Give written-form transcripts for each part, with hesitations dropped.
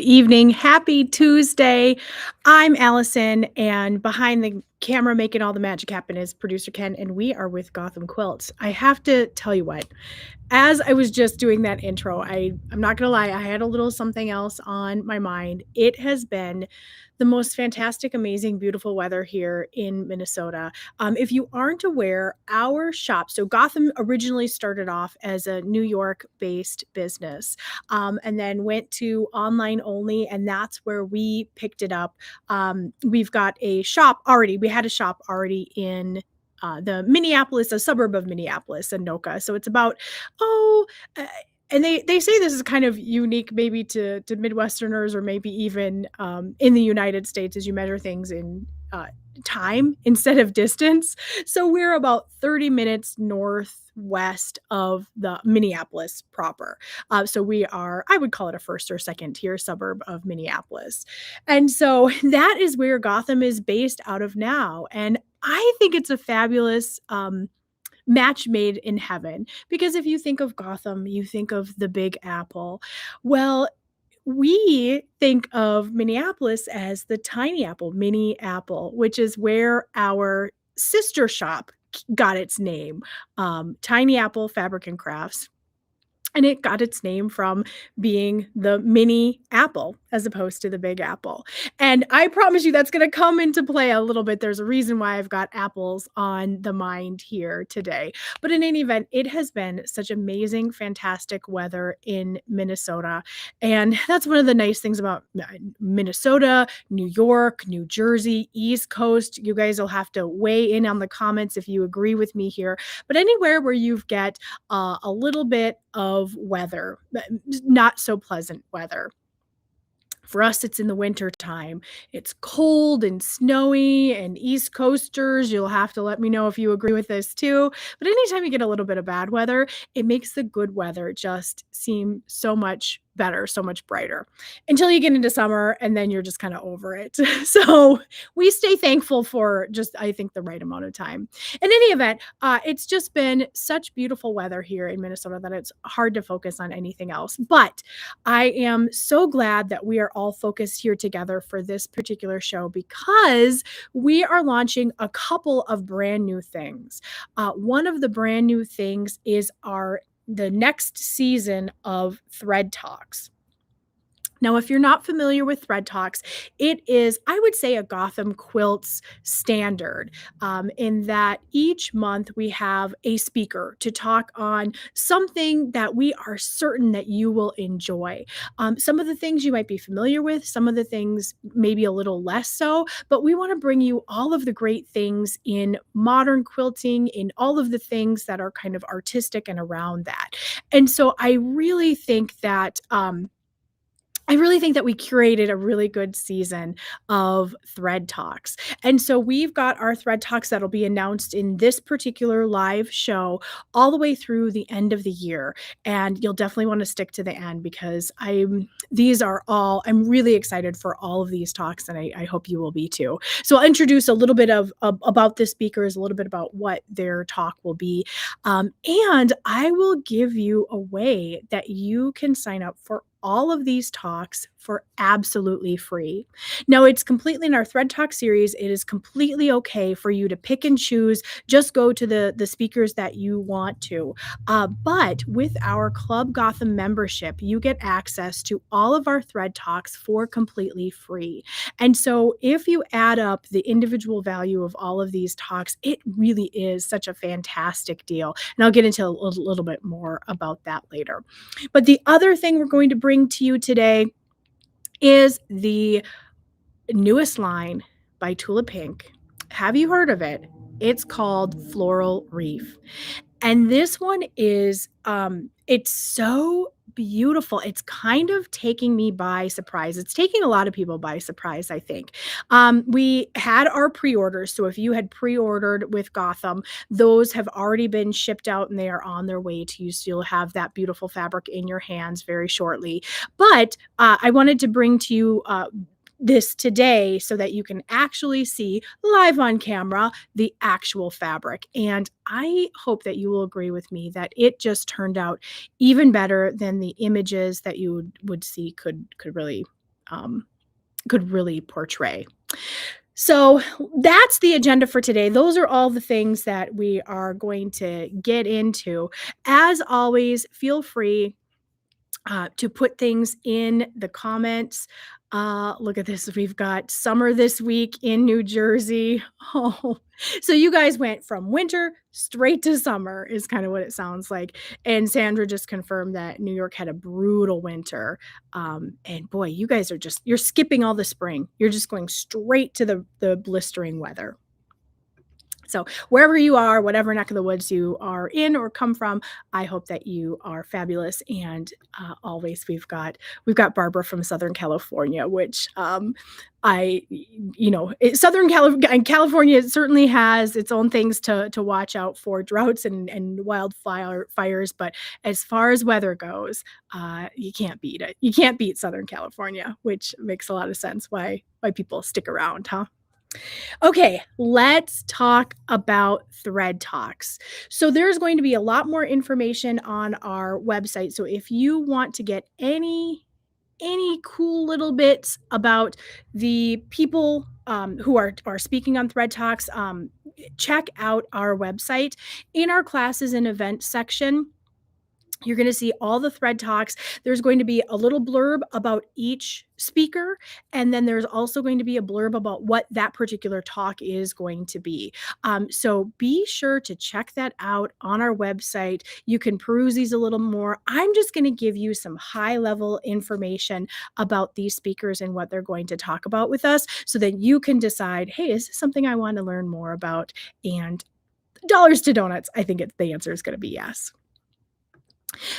Evening. Happy Tuesday. I'm Allison, and behind the camera making all the magic happen is producer Ken, and we are with Gotham Quilts. I have to tell you what, as I was just doing that intro, I'm not gonna lie, I had a little something else on my mind. It has been the most fantastic, amazing, beautiful weather here in Minnesota. If you aren't aware, our shop, so Gotham originally started off as a New York-based business, and then went to online only, and that's where we picked it up. We've got a shop already. We had a shop already in the Minneapolis, a suburb of Minneapolis, Anoka. So it's about oh, uh, and they say this is kind of unique, maybe to Midwesterners or maybe even in the United States as you measure things in time instead of distance. So we're about 30 minutes northwest of the Minneapolis proper. So we are, I would call it a first or second tier suburb of Minneapolis. And so that is where Gotham is based out of now. And I think it's a fabulous match made in heaven. Because if you think of Gotham, you think of the Big Apple. Well, we think of Minneapolis as the tiny apple, mini apple, which is where our sister shop got its name, Tiny Apple Fabric and Crafts. And it got its name from being the mini apple as opposed to the big apple. And I promise you that's going to come into play a little bit. There's a reason why I've got apples on the mind here today. But in any event, it has been such amazing, fantastic weather in Minnesota. And that's one of the nice things about Minnesota, New York, New Jersey, East Coast. You guys will have to weigh in on the comments if you agree with me here. But anywhere where you've got a little bit of weather, not so pleasant weather. For us, it's in the winter time. It's cold and snowy, and East Coasters, you'll have to let me know if you agree with this too. But anytime you get a little bit of bad weather, it makes the good weather just seem so much better, so much brighter until you get into summer and then you're just kind of over it. So we stay thankful for just, I think, the right amount of time. In any event, it's just been such beautiful weather here in Minnesota that it's hard to focus on anything else. But I am so glad that we are all focused here together for this particular show because we are launching a couple of brand new things. One of the brand new things is the next season of Thread Talks. Now, if you're not familiar with Thread Talks, it is, I would say, a Gotham Quilts standard in that each month we have a speaker to talk on something that we are certain that you will enjoy. Some of the things you might be familiar with, some of the things maybe a little less so, but we want to bring you all of the great things in modern quilting, in all of the things that are kind of artistic and around that. And so I really think that we curated a really good season of Thread Talks. And so we've got our Thread Talks that'll be announced in this particular live show all the way through the end of the year. And you'll definitely want to stick to the end because I'm really excited for all of these talks, and I hope you will be too. So I'll introduce a little bit about the speakers, a little bit about what their talk will be. And I will give you a way that you can sign up for all of these talks for absolutely free. Now, it's completely in our Thread Talk series. It is completely okay for you to pick and choose. Just go to the speakers that you want to. But with our Club Gotham membership, you get access to all of our Thread Talks for completely free. And so if you add up the individual value of all of these talks, it really is such a fantastic deal. And I'll get into a little bit more about that later. But the other thing we're going to bring to you today is the newest line by Tula Pink. Have you heard of it? It's called Floral Reef. And this one is, it's so beautiful. It's kind of taking me by surprise. It's taking a lot of people by surprise, I think. We had our pre-orders. So if you had pre-ordered with Gotham, those have already been shipped out and they are on their way to you. So you'll have that beautiful fabric in your hands very shortly. But I wanted to bring to you this today so that you can actually see live on camera the actual fabric. And I hope that you will agree with me that it just turned out even better than the images that you would see could really could really portray. So that's the agenda for today. Those are all the things that we are going to get into. As always, feel free to put things in the comments. Look at this. We've got summer this week in New Jersey. Oh, so you guys went from winter straight to summer, is kind of what it sounds like. And Sandra just confirmed that New York had a brutal winter. And boy, you guys are you're skipping all the spring. You're just going straight to the blistering weather. So wherever you are, whatever neck of the woods you are in or come from, I hope that you are fabulous. And always we've got Barbara from Southern California, which Southern California certainly has its own things to watch out for, droughts and wildfires. But as far as weather goes, you can't beat it. You can't beat Southern California, which makes a lot of sense why people stick around, huh? Okay, let's talk about thread talks. So there's going to be a lot more information on our website. So if you want to get any cool little bits about the people who are speaking on thread talks, check out our website. In our classes and events section, you're going to see all the thread talks. There's going to be a little blurb about each speaker, and then there's also going to be a blurb about what that particular talk is going to be. So be sure to check that out on our website. You can peruse these a little more. I'm just going to give you some high-level information about these speakers and what they're going to talk about with us, so that you can decide, hey, is this something I want to learn more about? And dollars to donuts, I think the answer is going to be yes.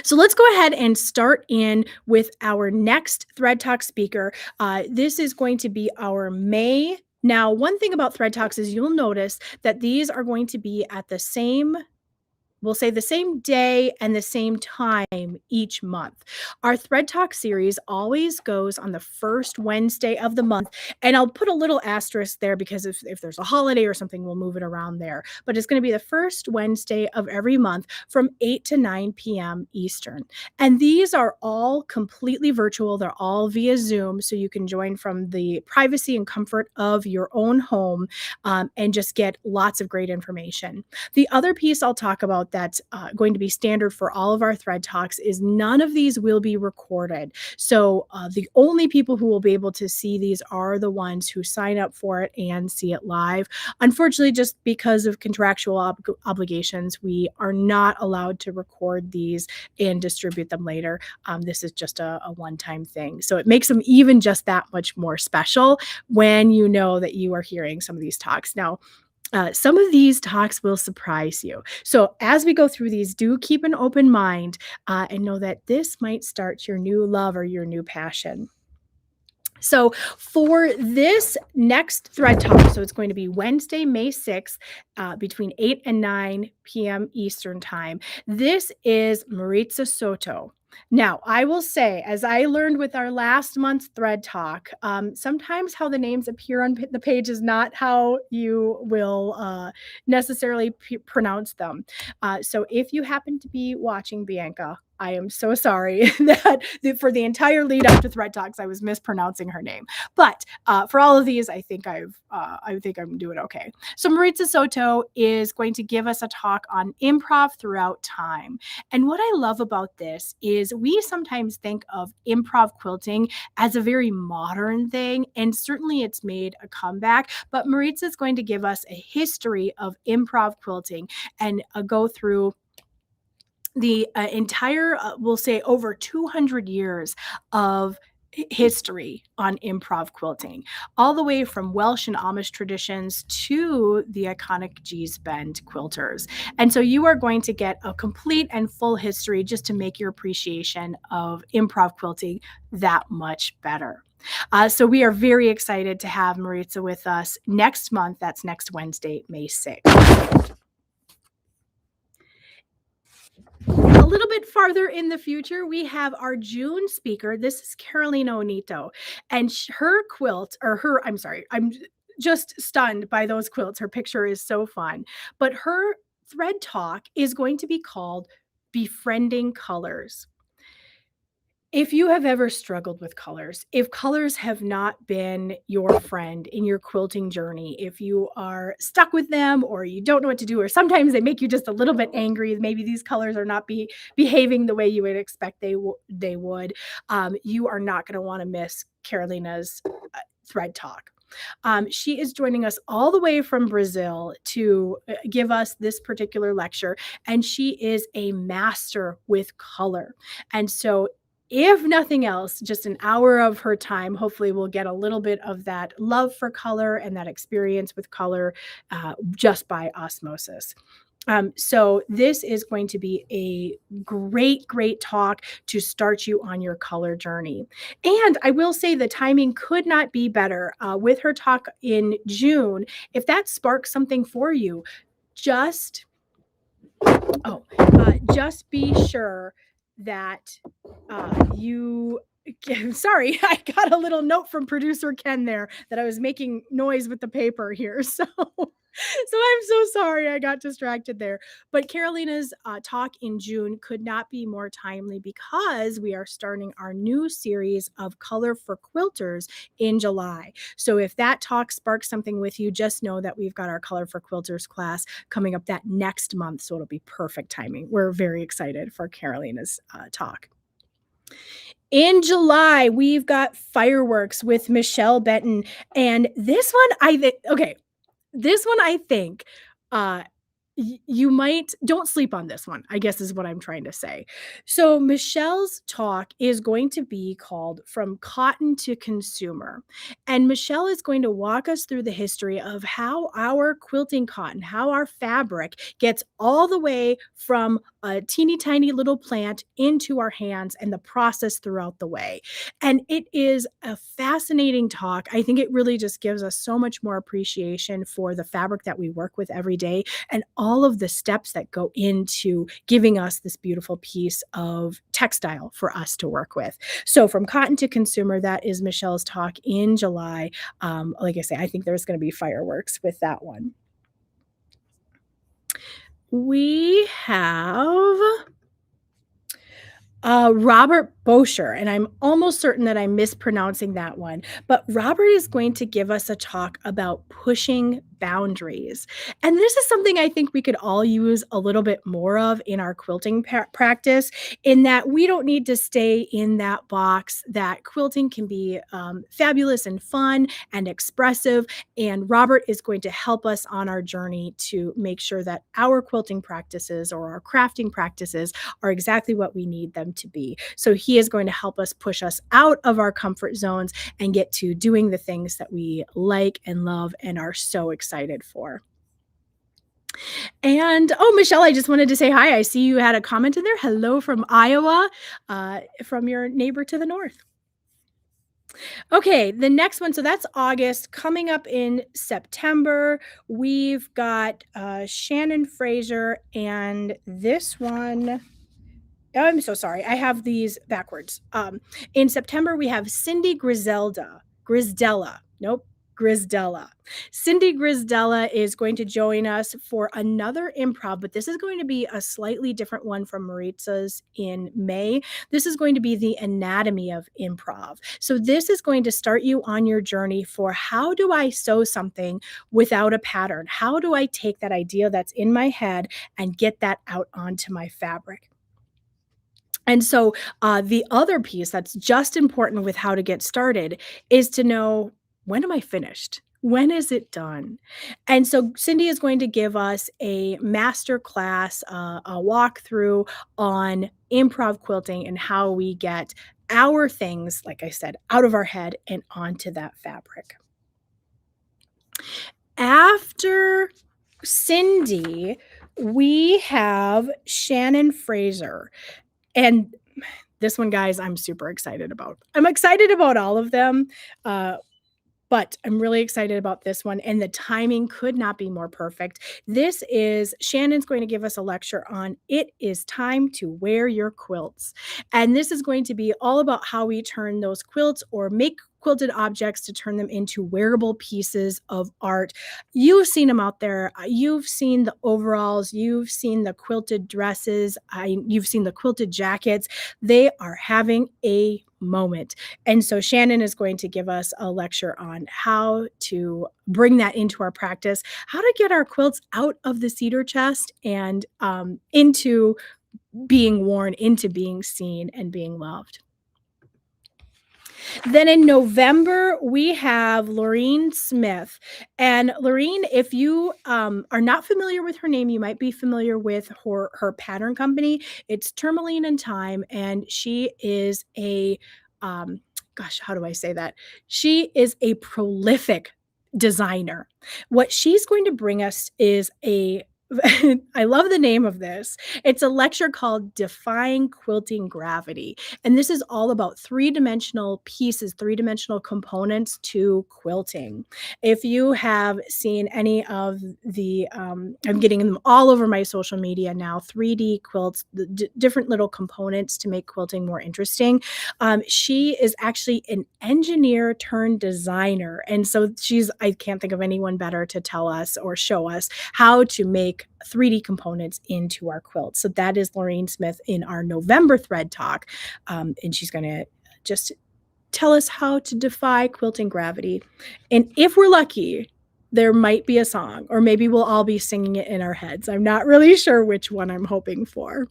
So let's go ahead and start in with our next Thread Talk speaker. This is going to be our May. Now, one thing about Thread Talks is you'll notice that these are going to be at the same day and the same time each month. Our Thread Talk series always goes on the first Wednesday of the month. And I'll put a little asterisk there because if there's a holiday or something, we'll move it around there. But it's going to be the first Wednesday of every month from 8 to 9 p.m. Eastern. And these are all completely virtual. They're all via Zoom. So you can join from the privacy and comfort of your own home and just get lots of great information. The other piece I'll talk about that's going to be standard for all of our thread talks is none of these will be recorded. So the only people who will be able to see these are the ones who sign up for it and see it live. Unfortunately, just because of contractual obligations, we are not allowed to record these and distribute them later. This is just a one-time thing. So it makes them even just that much more special when you know that you are hearing some of these talks. Now, some of these talks will surprise you. So as we go through these, do keep an open mind and know that this might start your new love or your new passion. So for this next thread talk, so it's going to be Wednesday, May 6th, between 8 and 9 p.m. Eastern time. This is Maritza Soto. Now, I will say, as I learned with our last month's thread talk, sometimes how the names appear on the page is not how you will necessarily pronounce them. So if you happen to be watching, Bianca, I am so sorry that for the entire lead up to Thread Talks, I was mispronouncing her name. But for all of these, I think I'm doing okay. So Maritza Soto is going to give us a talk on improv throughout time. And what I love about this is we sometimes think of improv quilting as a very modern thing, and certainly it's made a comeback. But Maritza is going to give us a history of improv quilting and go through the entire, we'll say, over 200 years of history on improv quilting, all the way from Welsh and Amish traditions to the iconic Gee's Bend quilters. And so you are going to get a complete and full history just to make your appreciation of improv quilting that much better. So we are very excited to have Maritza with us next month. That's next Wednesday, May 6th. A little bit farther in the future, we have our June speaker. This is Carolina Oneto, and her quilt, I'm just stunned by those quilts. Her picture is so fun, but her thread talk is going to be called Befriending Colors. If you have ever struggled with colors, if colors have not been your friend in your quilting journey, if you are stuck with them or you don't know what to do, or sometimes they make you just a little bit angry, maybe these colors are not behaving the way you would expect they would, you are not going to want to miss Carolina's Thread Talk. She is joining us all the way from Brazil to give us this particular lecture, and she is a master with color. And so, if nothing else, just an hour of her time, hopefully, we'll get a little bit of that love for color and that experience with color just by osmosis. So this is going to be a great talk to start you on your color journey. And I will say the timing could not be better with her talk in June. If that sparks something for you, just just be sure that you sorry, I got a little note from producer Ken there that I was making noise with the paper here. So I'm so sorry I got distracted there. But Carolina's talk in June could not be more timely because we are starting our new series of Color for Quilters in July. So if that talk sparks something with you, just know that we've got our Color for Quilters class coming up that next month. So it'll be perfect timing. We're very excited for Carolina's talk. In July, we've got fireworks with Michelle Benton. And this one, okay, this one I think, uh, you might don't sleep on this one, I guess is what I'm trying to say. So Michelle's talk is going to be called From Cotton to Consumer. And Michelle is going to walk us through the history of how our quilting cotton, how our fabric gets all the way from a teeny tiny little plant into our hands and the process throughout the way. And it is a fascinating talk. I think it really just gives us so much more appreciation for the fabric that we work with every day and all of the steps that go into giving us this beautiful piece of textile for us to work with. So, from cotton to consumer, that is Michelle's talk in July. Like I say, I think there's going to be fireworks with that one. We have Robert Bosher, and I'm almost certain that I'm mispronouncing that one, but Robert is going to give us a talk about pushing boundaries. And this is something I think we could all use a little bit more of in our quilting practice, in that we don't need to stay in that box, that quilting can be fabulous and fun and expressive. And Robert is going to help us on our journey to make sure that our quilting practices or our crafting practices are exactly what we need them to be. So he is going to help us push us out of our comfort zones and get to doing the things that we like and love and are so excited for. And oh, Michelle, I just wanted to say hi. I see you had a comment in there. Hello from Iowa, from your neighbor to the north. Okay, the next one, so that's August. Coming up in September, we've got Shannon Fraser, and this one, I'm so sorry. I have these backwards. In September, we have Cindy Grizdella. Nope, Grizdella. Cindy Grizdella is going to join us for another improv, but this is going to be a slightly different one from Maritza's in May. This is going to be the anatomy of improv. So this is going to start you on your journey for how do I sew something without a pattern? How do I take that idea that's in my head and get that out onto my fabric? And so, the other piece that's just important with how to get started is to know, when am I finished? When is it done? And so Cindy is going to give us a master class, a walkthrough on improv quilting and how we get our things, like I said, out of our head and onto that fabric. After Cindy, we have Shannon Fraser. And this one, guys, I'm super excited about. I'm excited about all of them, but I'm really excited about this one, and the timing could not be more perfect. This is Shannon's going to give us a lecture on It Is Time to Wear Your Quilts. And this is going to be all about how we turn those quilts or make quilted objects to turn them into wearable pieces of art. You've seen them out there. You've seen the overalls. You've seen the quilted dresses. You've seen the quilted jackets. They are having a moment. And so Shannon is going to give us a lecture on how to bring that into our practice, how to get our quilts out of the cedar chest and into being worn, into being seen and being loved. Then in November, we have Laureen Smith. And Laureen, if you are not familiar with her name, you might be familiar with her pattern company. It's Tourmaline and Time, and she is gosh, how do I say that? She is a prolific designer. What she's going to bring us is I love the name of this. It's a lecture called Defying Quilting Gravity. And this is all about three-dimensional pieces, three-dimensional components to quilting. If you have seen any of I'm getting them all over my social media now, 3D quilts, the different little components to make quilting more interesting. She is actually an engineer turned designer. And so I can't think of anyone better to tell us or show us how to make 3D components into our quilt. So that is Laureen Smith in our November thread talk. And she's going to just tell us how to defy quilting gravity. And if we're lucky, there might be a song, or maybe we'll all be singing it in our heads. I'm not really sure which one I'm hoping for.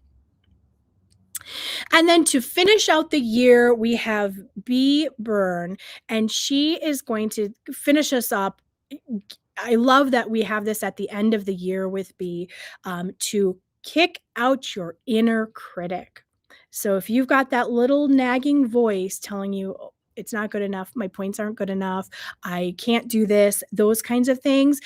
And then to finish out the year, we have Bee Byrne, and she is going to finish us up. I love that we have this at the end of the year with Bee, to kick out your inner critic. So if you've got that little nagging voice telling you, "Oh, it's not good enough, my points aren't good enough, I can't do this," those kinds of things,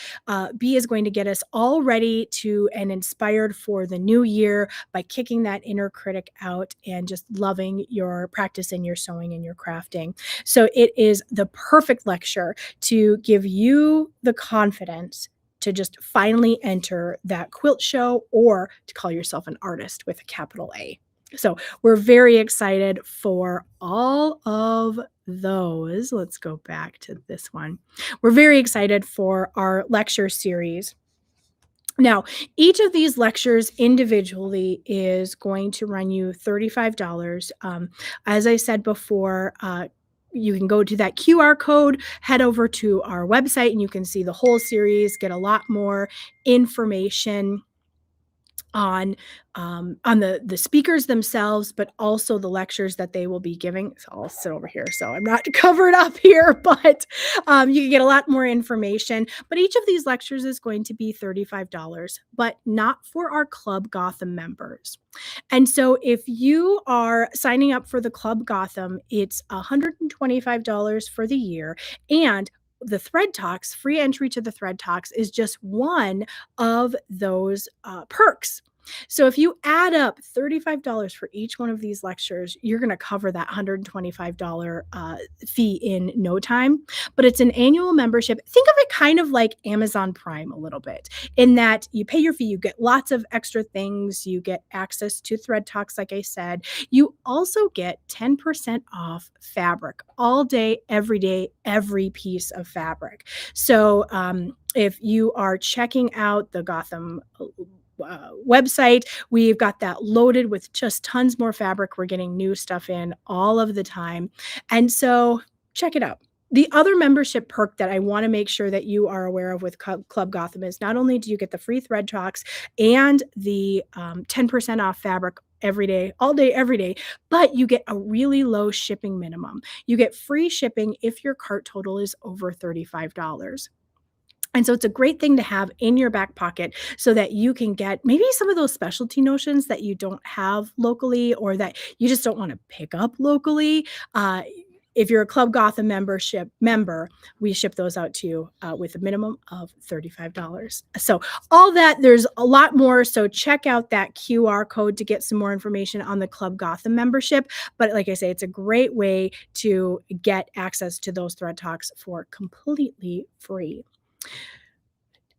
Bee is going to get us all ready to and inspired for the new year by kicking that inner critic out and just loving your practice and your sewing and your crafting. So it is the perfect lecture to give you the confidence to just finally enter that quilt show, or to call yourself an artist with a capital A. So we're very excited for all of those. Let's go back to this one. We're very excited for our lecture series. Now, each of these lectures individually is going to run you $35. As I said before, you can go to that QR code, head over to our website, and you can see the whole series, get a lot more information on the speakers themselves, but also the lectures that they will be giving. So I'll sit over here, so I'm not covered up here, but you can get a lot more information. But each of these lectures is going to be $35, but not for our Club Gotham members. And so if you are signing up for the Club Gotham, it's $125 for the year, and the Thread Talks, free entry to the Thread Talks, is just one of those perks. So if you add up $35 for each one of these lectures, you're going to cover that $125 fee in no time. But it's an annual membership. Think of it kind of like Amazon Prime a little bit, in that you pay your fee, you get lots of extra things, you get access to Thread Talks, like I said. You also get 10% off fabric all day, every piece of fabric. So if you are checking out the Gotham website, we've got that loaded with just tons more fabric. We're getting new stuff in all of the time. And so check it out. The other membership perk that I want to make sure that you are aware of with Club Gotham is not only do you get the free Thread Talks and the 10% off fabric every day, all day, every day, but you get a really low shipping minimum. You get free shipping if your cart total is over $35. And so it's a great thing to have in your back pocket so that you can get maybe some of those specialty notions that you don't have locally, or that you just don't want to pick up locally. If you're a Club Gotham member, we ship those out to you with a minimum of $35. So all that, there's a lot more. So check out that QR code to get some more information on the Club Gotham membership. But like I say, it's a great way to get access to those Thread Talks for completely free.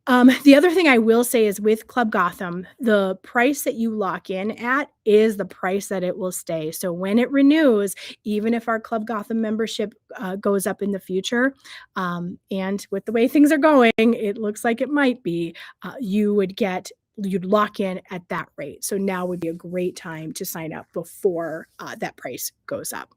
The other thing I will say is with Club Gotham, the price that you lock in at is the price that it will stay. So when it renews, even if our Club Gotham membership goes up in the future, and with the way things are going, it looks like it might be, you'd lock in at that rate. So now would be a great time to sign up before that price goes up.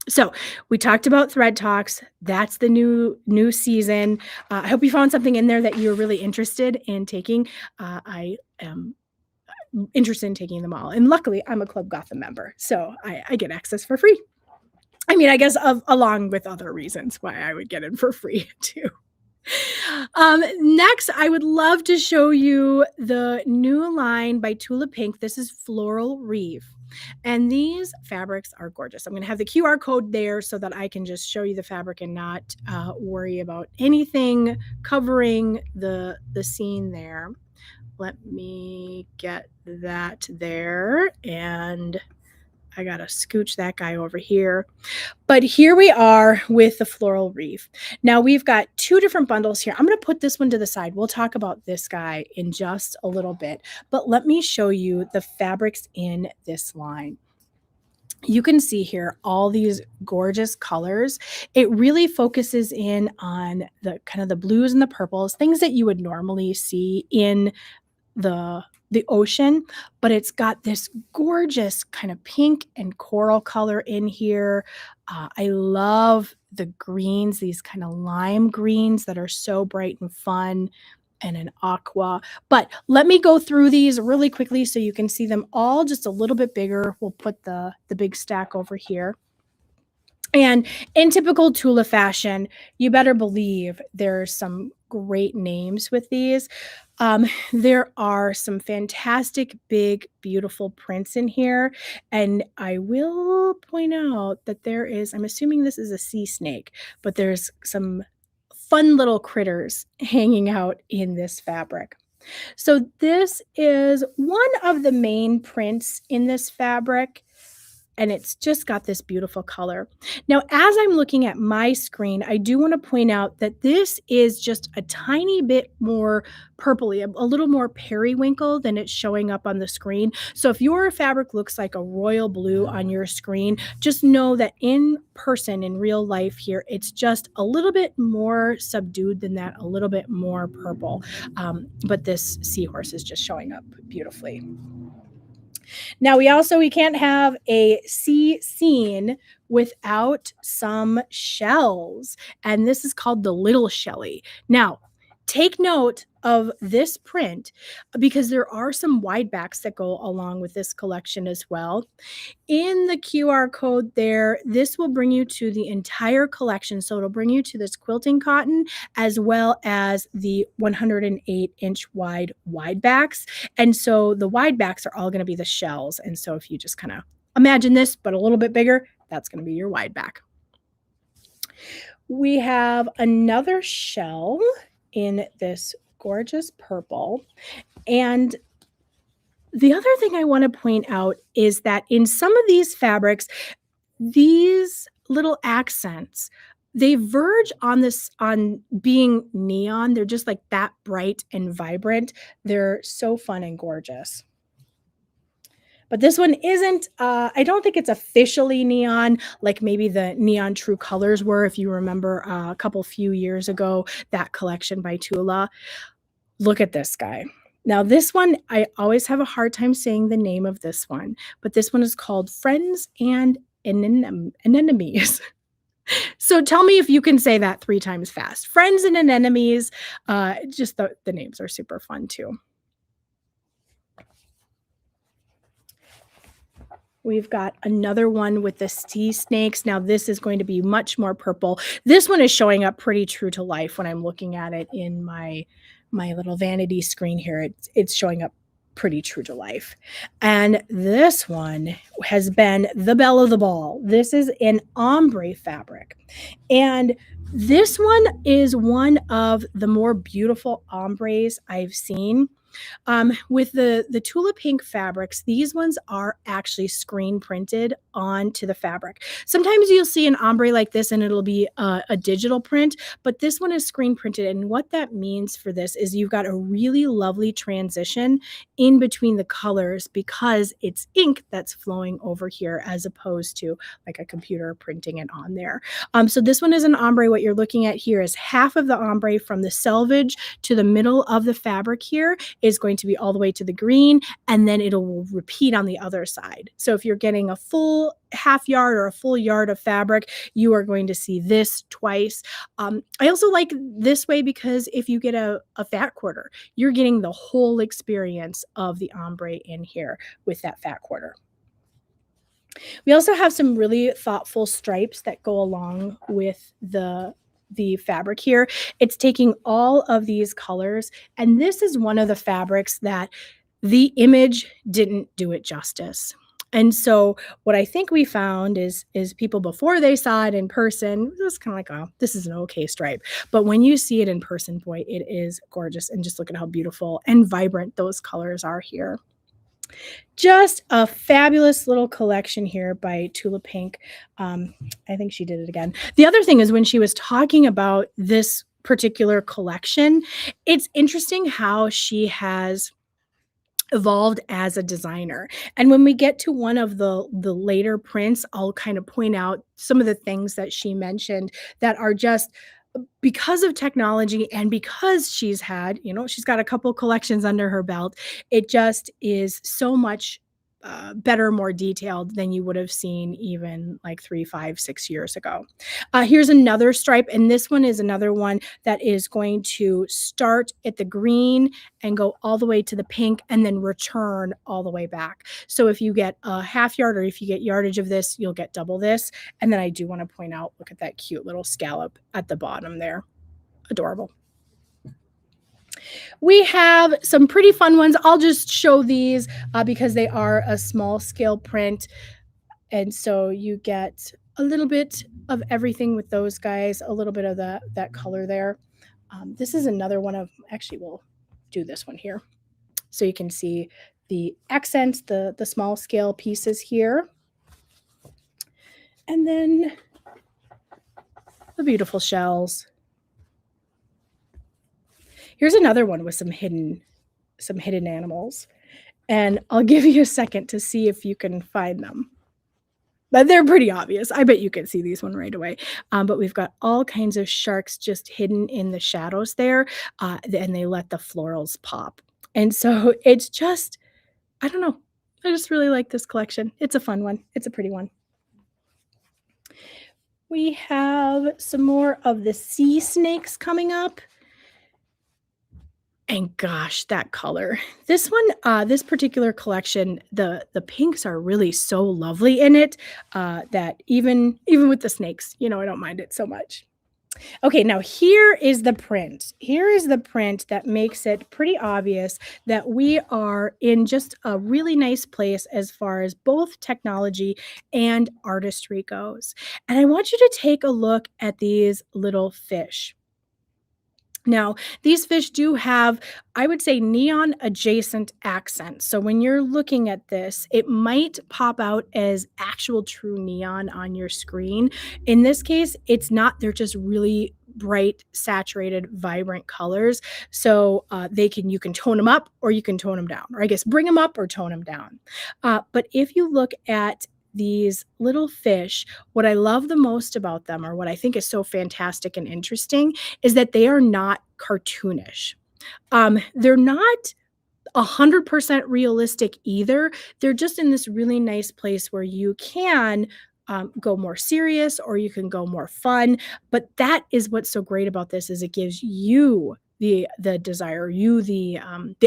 So we talked about thread talks. That's the new season. I hope you found something in there that you're really interested in taking. I am interested in taking them all, and luckily, I'm a Club Gotham member, so I get access for free. I mean, I guess along with other reasons why I would get in for free too. Next, I would love to show you the new line by Tula Pink. This is Floral Reef. And these fabrics are gorgeous. I'm going to have the QR code there so that I can just show you the fabric and not worry about anything covering the scene there. Let me get that there, and I got to scooch that guy over here. But here we are with the Floral Reef. Now we've got two different bundles here. I'm going to put this one to the side. We'll talk about this guy in just a little bit, but let me show you the fabrics in this line. You can see here all these gorgeous colors. It really focuses in on the kind of the blues and the purples, things that you would normally see in the ocean, but it's got this gorgeous kind of pink and coral color in here. I love the greens, these kind of lime greens that are so bright and fun, and an aqua. But let me go through these really quickly so you can see them all just a little bit bigger. We'll put the big stack over here. And in typical Tula fashion, you better believe there's some great names with these. There are some fantastic, big, beautiful prints in here. And I will point out that there is, I'm assuming this is a sea snake, but there's some fun little critters hanging out in this fabric. So this is one of the main prints in this fabric, and it's just got this beautiful color. Now, as I'm looking at my screen, I do want to point out that this is just a tiny bit more purpley, a little more periwinkle than it's showing up on the screen. So if your fabric looks like a royal blue on your screen, just know that in person, in real life here, it's just a little bit more subdued than that, a little bit more purple. But this seahorse is just showing up beautifully. Now we can't have a sea scene without some shells, and this is called the Little Shelly. Now, take note of this print because there are some wide backs that go along with this collection as well. In the QR code there, this will bring you to the entire collection. So it'll bring you to this quilting cotton as well as the 108-inch wide backs. And so the wide backs are all going to be the shells. And so if you just kind of imagine this, but a little bit bigger, that's going to be your wide back. We have another shell in this gorgeous purple. And the other thing I want to point out is that in some of these fabrics, these little accents, they verge on being neon. They're just like that bright and vibrant. They're so fun and gorgeous. But this one isn't, I don't think it's officially neon like maybe the Neon True Colors were, if you remember a few years ago, that collection by Tula. Look at this guy. Now this one, I always have a hard time saying the name of this one, but this one is called Friends and Anemones. So tell me if you can say that 3 times fast. Friends and Anemones, just the names are super fun too. We've got another one with the sea snakes. Now this is going to be much more purple. This one is showing up pretty true to life when I'm looking at it in my little vanity screen here. It's showing up pretty true to life. And this one has been the belle of the ball. This is an ombre fabric. And this one is one of the more beautiful ombres I've seen. With the Tula Pink fabrics, these ones are actually screen printed onto the fabric. Sometimes you'll see an ombre like this and it'll be a digital print, but this one is screen printed. And what that means for this is you've got a really lovely transition in between the colors because it's ink that's flowing over here as opposed to like a computer printing it on there. So this one is an ombre. What you're looking at here is half of the ombre from the selvage to the middle of the fabric here is going to be all the way to the green, and then it'll repeat on the other side. So if you're getting a full half yard or a full yard of fabric, you are going to see this twice. I also like this way because if you get a fat quarter, you're getting the whole experience of the ombre in here with that fat quarter. We also have some really thoughtful stripes that go along with the fabric here. It's taking all of these colors, and this is one of the fabrics that the image didn't do it justice. And so what I think we found is people before they saw it in person, it was kind of like, oh, this is an okay stripe. But when you see it in person, boy, it is gorgeous. And just look at how beautiful and vibrant those colors are here. Just a fabulous little collection here by Tula Pink. I think she did it again. The other thing is when she was talking about this particular collection, it's interesting how she has evolved as a designer. And when we get to one of the later prints, I'll kind of point out some of the things that she mentioned that are just because of technology and because she's had, she's got a couple collections under her belt, it just is so much better, more detailed than you would have seen even like 3, 5, 6 years ago. Here's another stripe, and this one is another one that is going to start at the green and go all the way to the pink and then return all the way back. So if you get a half yard or if you get yardage of this, you'll get double this. And then I do want to point out, look at that cute little scallop at the bottom there. Adorable. We have some pretty fun ones. I'll just show these because they are a small scale print. And so you get a little bit of everything with those guys, a little bit of that color there. This is another one of, actually, we'll do this one here. So you can see the accents, the small scale pieces here. And then the beautiful shells. Here's another one with some hidden animals. And I'll give you a second to see if you can find them. But they're pretty obvious. I bet you can see these one right away. But we've got all kinds of sharks just hidden in the shadows there. And they let the florals pop. And so it's just, I don't know. I just really like this collection. It's a fun one. It's a pretty one. We have some more of the sea snakes coming up. And gosh, that color. This one, this particular collection, the pinks are really so lovely in it that even with the snakes, I don't mind it so much. Okay, now here is the print. Here is the print that makes it pretty obvious that we are in just a really nice place as far as both technology and artistry goes. And I want you to take a look at these little fish. Now, these fish do have, I would say, neon adjacent accents. So when you're looking at this, it might pop out as actual true neon on your screen. In this case, it's not. They're just really bright, saturated, vibrant colors. So you can tone them up or you can tone them down, or I guess bring them up or tone them down. But if you look at these little fish, what I love the most about them, or what I think is so fantastic and interesting, is that they are not cartoonish. They're not 100% realistic either. They're just in this really nice place where you can go more serious or you can go more fun. But that is what's so great about this, is it gives you the desire, you the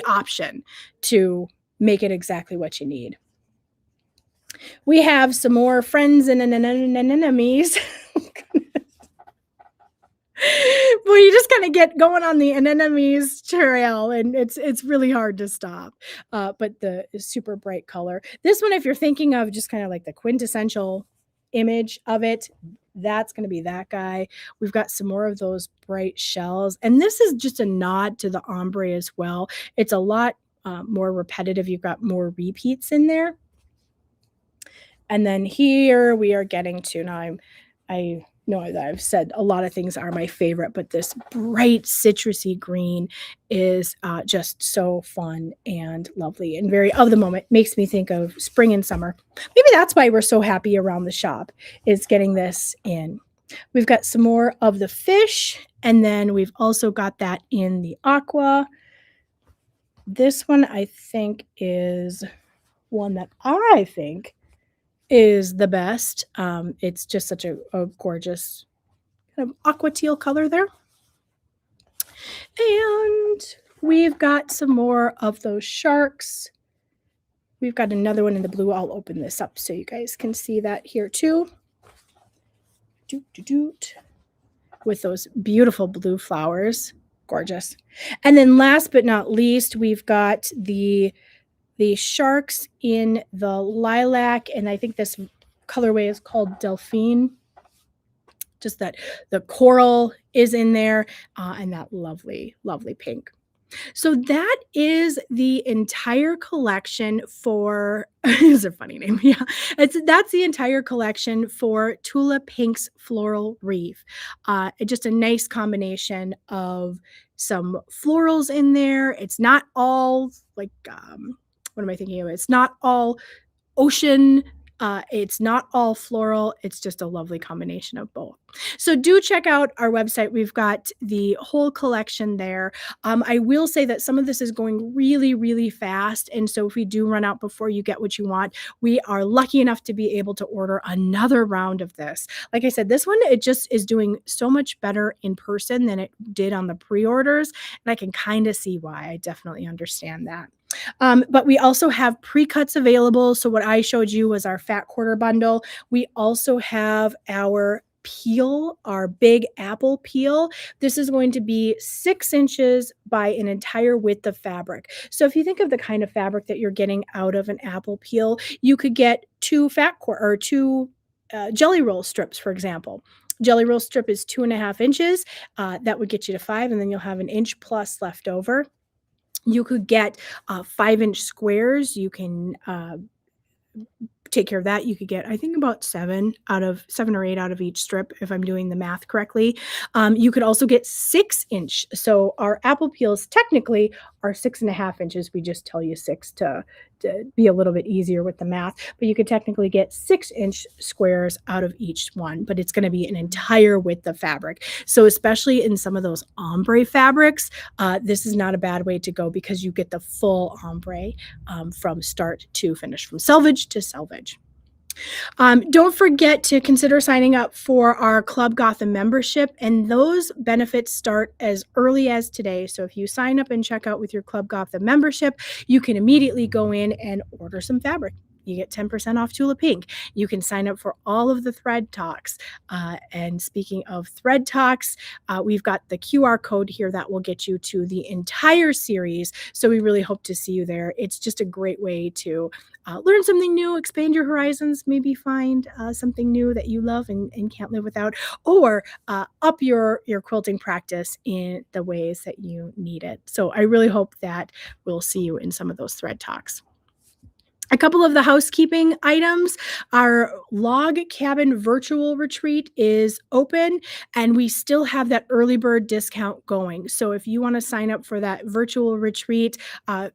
option to make it exactly what you need. We have some more friends and enemies. Well, you just kind of get going on the anemones trail, and it's really hard to stop. But the super bright color. This one, if you're thinking of just kind of like the quintessential image of it, That's going to be that guy. We've got some more of those bright shells. And this is just a nod to the ombre as well. It's a lot more repetitive. You've got more repeats in there. And then here we are getting to now I know that I've said a lot of things are my favorite, but this bright citrusy green is just so fun and lovely and very of the moment. Makes me think of spring and summer. Maybe that's why we're so happy around the shop is getting this in. We've got some more of the fish, and then we've also got that in the aqua. This one I think is one that I think is the best. It's just such a gorgeous kind of aqua teal color there. And we've got some more of those sharks. We've got another one in the blue. I'll open this up so you guys can see that here too. Doot, doot, doot. With those beautiful blue flowers. Gorgeous. And then last but not least, we've got the sharks in the lilac, and I think this colorway is called Delphine. Just that the coral is in there, and that lovely, lovely pink. So that is the entire collection for it's a funny name. Yeah. That's the entire collection for Tula Pink's Floral Reef. Just a nice combination of some florals in there. It's not all like what am I thinking of? It's not all ocean. It's not all floral. It's just a lovely combination of both. So do check out our website. We've got the whole collection there. I will say that some of this is going really, really fast. And so if we do run out before you get what you want, we are lucky enough to be able to order another round of this. Like I said, this one, it just is doing so much better in person than it did on the pre-orders. And I can kind of see why. I definitely understand that. But we also have pre-cuts available. So what I showed you was our fat quarter bundle. We also have our peel, our big apple peel. This is going to be 6 inches by an entire width of fabric. So if you think of the kind of fabric that you're getting out of an apple peel, you could get two jelly roll strips, for example. Jelly roll strip is 2.5 inches. That would get you to 5, and then you'll have an inch plus left over. You could get 5-inch squares. You can take care of that. You could get, I think, about 7 or 8 out of each strip, if I'm doing the math correctly. You could also get 6-inch. So our apple peels technically are 6.5 inches. We just tell you 6 to be a little bit easier with the math. But you could technically get 6-inch squares out of each one, but it's going to be an entire width of fabric. So especially in some of those ombre fabrics, this is not a bad way to go because you get the full ombre from start to finish, from selvage to selvage. Don't forget to consider signing up for our Club Gotham membership, and those benefits start as early as today. So if you sign up and check out with your Club Gotham membership, you can immediately go in and order some fabric. You get 10% off Tula Pink. You can sign up for all of the thread talks. And speaking of thread talks, we've got the QR code here that will get you to the entire series. So we really hope to see you there. It's just a great way to learn something new, expand your horizons, maybe find something new that you love and can't live without, or up your quilting practice in the ways that you need it. So I really hope that we'll see you in some of those thread talks. A couple of the housekeeping items. Our log cabin virtual retreat is open, and we still have that early bird discount going. So if you want to sign up for that virtual retreat,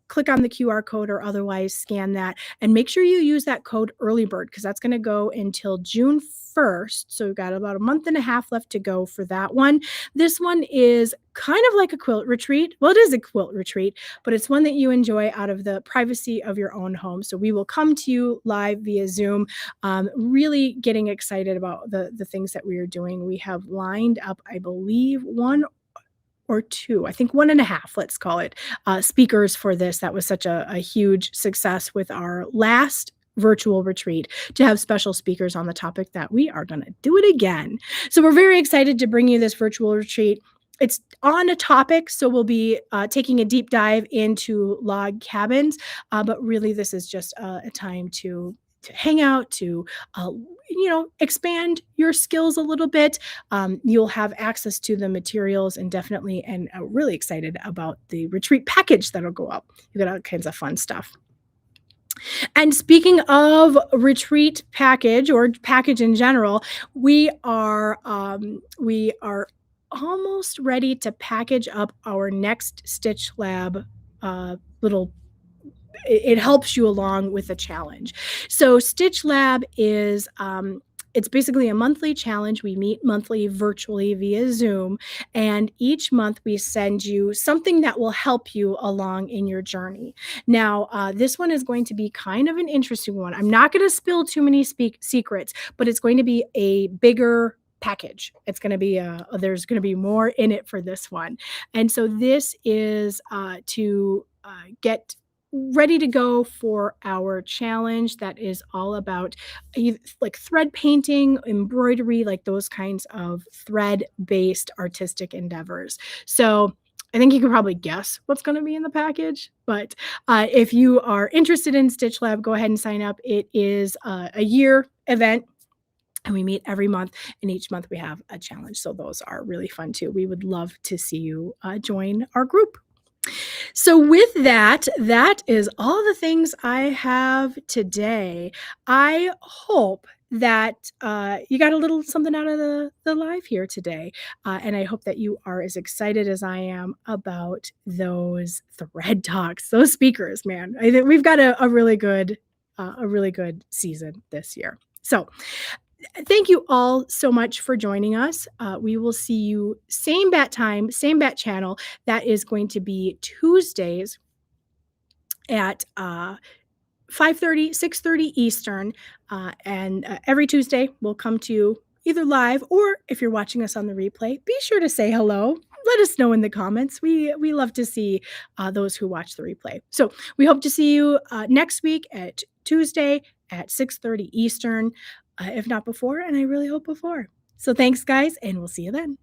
click on the QR code or otherwise scan that, and make sure you use that code early bird because that's going to go until June 1st. So we've got about a month and a half left to go for that one. This one is kind of like a quilt retreat. Well, it is a quilt retreat, but it's one that you enjoy out of the privacy of your own home. So we will come to you live via Zoom. Really getting excited about the things that we are doing. We have lined up, I believe, 1 or 2, I think 1.5, let's call it, speakers for this. That was such a huge success with our last virtual retreat to have special speakers on the topic that we are going to do it again. So we're very excited to bring you this virtual retreat. It's on a topic, so we'll be taking a deep dive into log cabins, but really this is just a time to hang out, to expand your skills a little bit. You'll have access to the materials and definitely, and really excited about the retreat package that'll go up. You got all kinds of fun stuff. And speaking of retreat package or package in general, we are almost ready to package up our next Stitch Lab little it helps you along with a challenge. So Stitch Lab is it's basically a monthly challenge. We meet monthly virtually via Zoom, and each month we send you something that will help you along in your journey. Now, this one is going to be kind of an interesting one. I'm not going to spill too many secrets, but it's going to be a bigger package. It's going to be there's going to be more in it for this one, and so this is to get ready to go for our challenge that is all about like thread painting, embroidery, like those kinds of thread-based artistic endeavors. So I think you can probably guess what's going to be in the package, but if you are interested in Stitch Lab, go ahead and sign up. It is a year event. And we meet every month, and each month we have a challenge. So those are really fun too. We would love to see you join our group. So with that, that is all the things I have today. I hope that you got a little something out of the live here today. And I hope that you are as excited as I am about those thread talks, those speakers, man. I think we've got a really good season this year. So thank you all so much for joining us. We will see you same bat time, same bat channel. That is going to be Tuesdays at 5:30, 6:30 Eastern. And every Tuesday we'll come to you either live, or if you're watching us on the replay, be sure to say hello. Let us know in the comments. We love to see those who watch the replay. So we hope to see you next week at Tuesday at 6:30 Eastern, if not before, and I really hope before. So thanks, guys, and we'll see you then.